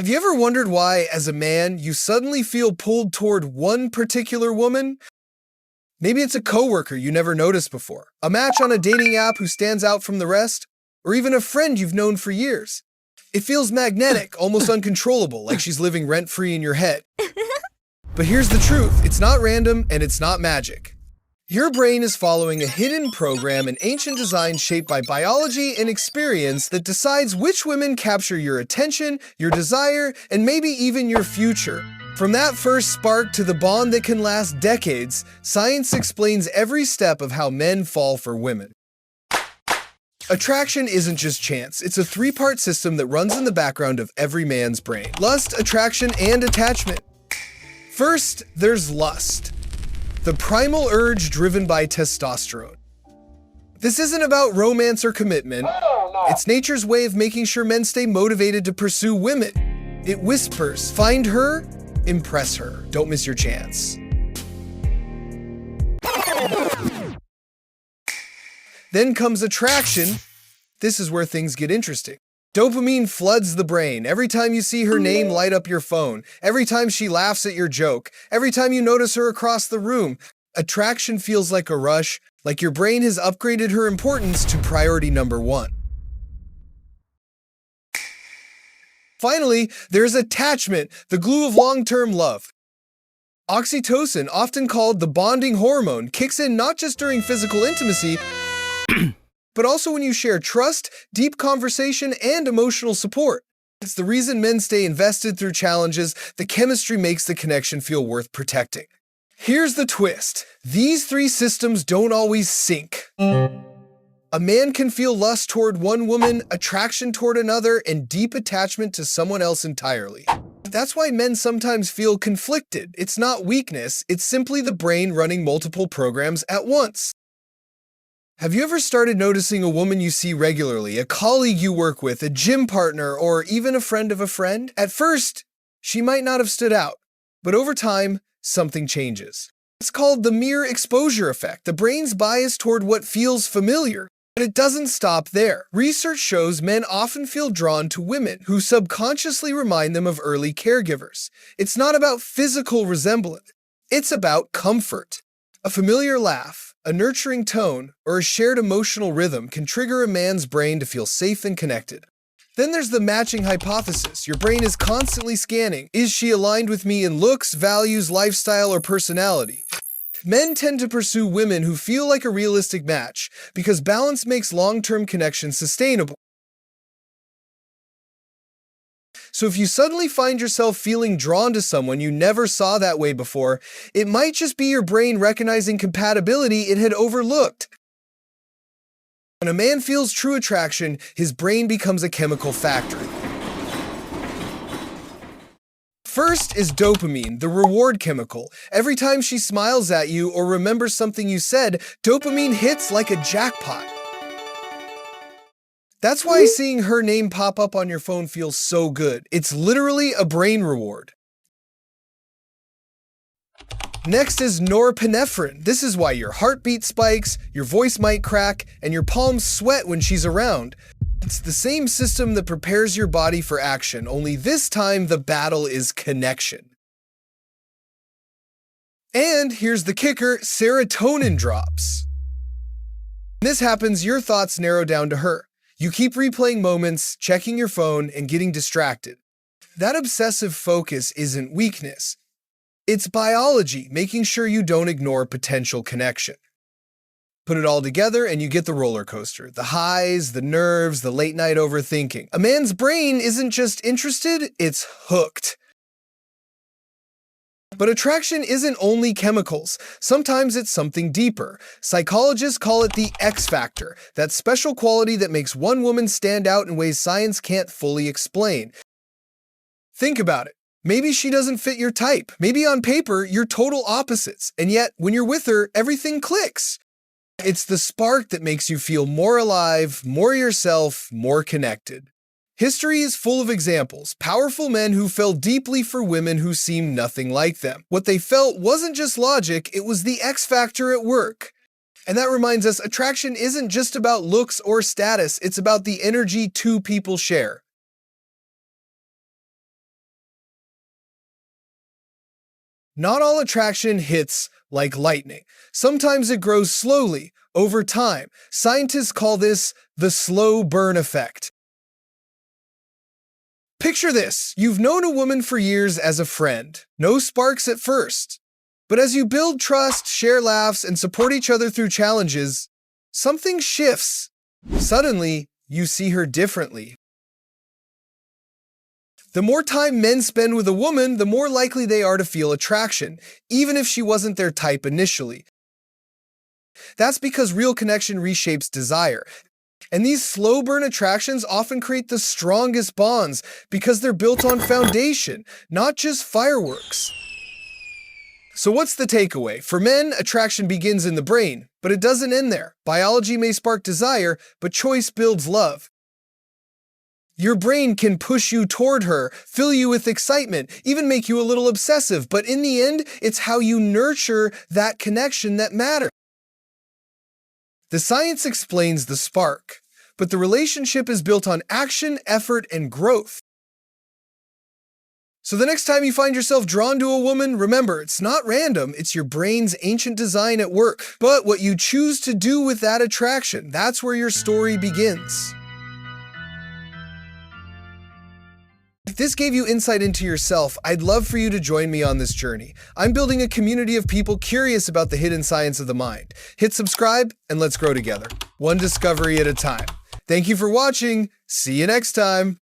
Have you ever wondered why, as a man, you suddenly feel pulled toward one particular woman? Maybe it's a coworker you never noticed before, a match on a dating app who stands out from the rest, or even a friend you've known for years. It feels magnetic, almost uncontrollable, like she's living rent-free in your head. But here's the truth, it's not random and it's not magic. Your brain is following a hidden program in ancient design shaped by biology and experience that decides which women capture your attention, your desire, and maybe even your future. From that first spark to the bond that can last decades, science explains every step of how men fall for women. Attraction isn't just chance, it's a three-part system that runs in the background of every man's brain. Lust, attraction, and attachment. First, there's lust. The primal urge driven by testosterone. This isn't about romance or commitment. It's nature's way of making sure men stay motivated to pursue women. It whispers, find her, impress her. Don't miss your chance. Then comes attraction. This is where things get interesting. Dopamine floods the brain every time you see her name light up your phone, every time she laughs at your joke, every time you notice her across the room. Attraction feels like a rush, like your brain has upgraded her importance to priority number one. Finally, there's attachment, the glue of long-term love. Oxytocin, often called the bonding hormone, kicks in not just during physical intimacy, but also when you share trust, deep conversation, and emotional support. It's the reason men stay invested through challenges. The chemistry makes the connection feel worth protecting. Here's the twist. These three systems don't always sync. A man can feel lust toward one woman, attraction toward another, and deep attachment to someone else entirely. That's why men sometimes feel conflicted. It's not weakness, it's simply the brain running multiple programs at once. Have you ever started noticing a woman you see regularly, a colleague you work with, a gym partner, or even a friend of a friend? At first, she might not have stood out, but over time, something changes. It's called the mere exposure effect, the brain's bias toward what feels familiar. But it doesn't stop there. Research shows men often feel drawn to women who subconsciously remind them of early caregivers. It's not about physical resemblance, it's about comfort. A familiar laugh, a nurturing tone, or a shared emotional rhythm can trigger a man's brain to feel safe and connected. Then there's the matching hypothesis. Your brain is constantly scanning. Is she aligned with me in looks, values, lifestyle, or personality? Men tend to pursue women who feel like a realistic match because balance makes long-term connections sustainable. So if you suddenly find yourself feeling drawn to someone you never saw that way before, it might just be your brain recognizing compatibility it had overlooked. When a man feels true attraction, his brain becomes a chemical factory. First is dopamine, the reward chemical. Every time she smiles at you or remembers something you said, dopamine hits like a jackpot. That's why seeing her name pop up on your phone feels so good. It's literally a brain reward. Next is norepinephrine. This is why your heartbeat spikes, your voice might crack, and your palms sweat when she's around. It's the same system that prepares your body for action, only this time the battle is connection. And here's the kicker, serotonin drops. When this happens, your thoughts narrow down to her. You keep replaying moments, checking your phone, and getting distracted. That obsessive focus isn't weakness. It's biology, making sure you don't ignore potential connection. Put it all together and you get the roller coaster. The highs, the nerves, the late night overthinking. A man's brain isn't just interested, it's hooked. But attraction isn't only chemicals. Sometimes it's something deeper. Psychologists call it the X factor, that special quality that makes one woman stand out in ways science can't fully explain. Think about it. Maybe she doesn't fit your type. Maybe on paper, you're total opposites. And yet, when you're with her, everything clicks. It's the spark that makes you feel more alive, more yourself, more connected. History is full of examples, powerful men who fell deeply for women who seemed nothing like them. What they felt wasn't just logic, it was the X factor at work. And that reminds us, attraction isn't just about looks or status, it's about the energy two people share. Not all attraction hits like lightning. Sometimes it grows slowly, over time. Scientists call this the slow burn effect. Picture this. You've known a woman for years as a friend. No sparks at first. But as you build trust, share laughs, and support each other through challenges, something shifts. Suddenly, you see her differently. The more time men spend with a woman, the more likely they are to feel attraction, even if she wasn't their type initially. That's because real connection reshapes desire. And these slow burn attractions often create the strongest bonds because they're built on foundation, not just fireworks. So what's the takeaway? For men, attraction begins in the brain, but it doesn't end there. Biology may spark desire, but choice builds love. Your brain can push you toward her, fill you with excitement, even make you a little obsessive, but in the end, it's how you nurture that connection that matters. The science explains the spark, but the relationship is built on action, effort, and growth. So the next time you find yourself drawn to a woman, remember, it's not random, it's your brain's ancient design at work. But what you choose to do with that attraction, that's where your story begins. If this gave you insight into yourself, I'd love for you to join me on this journey. I'm building a community of people curious about the hidden science of the mind. Hit subscribe and let's grow together, one discovery at a time. Thank you for watching. See you next time.